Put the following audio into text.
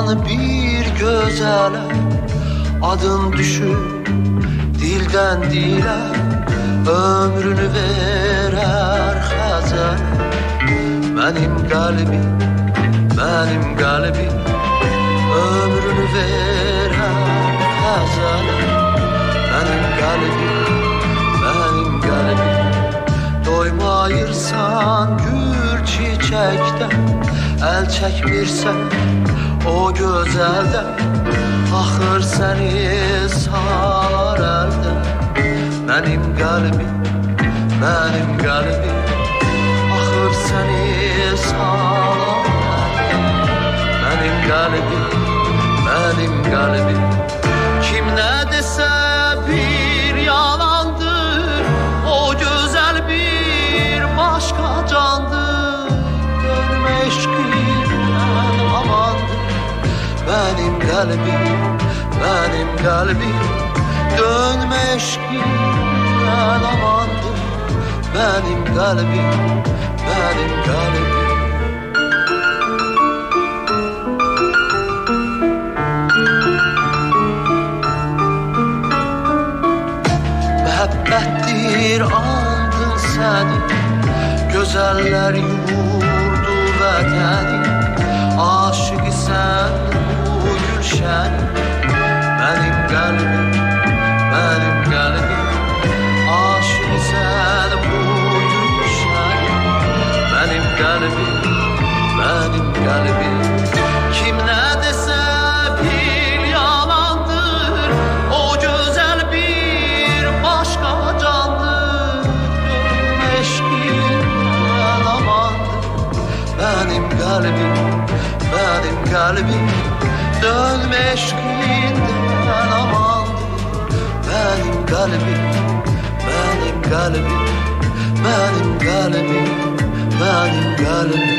yalan bir gözələ, adın düşür dildən dilə, ömrünü verər xəzəl. Mənim qəlbim, mənim qəlbim, ömrünü verər xəzəl. Mənim qəlbim, mənim qəlbim, doymayırsan gül çiçəkdən, əl çəkmirsən o gözəldən, axır səni salar əldən. Mənim qəlbim, mənim qəlbim, axır səni salar əldən. Mənim qəlbim, mənim qəlbim, kim nə desə bir yalandır, o gözəl bir başqa candır. Dönmə eşqimdən amandır, mənim qəlbim, mənim qəlbim, dönmə eşqimdən amandır, mənim qəlbim, mənim qəlbim. Məhəbbətdir andın səni, gözəllər yurdu vətəni, aşık sən bu gülşəni. Mənim qəlbim, mənim qəlbim, aşık sən bu gülşəni. Mənim qəlbim, mənim qəlbim, kim nə desə bir yalandır, o gözəl bir başqa candır. Dönmə eşqimdən amandır, mənim qəlbim, mənim qəlbim, dönmə eşqimdən amandır, mənim qəlbim, mənim qəlbim, mənim qəlbim, mənim qəlbim.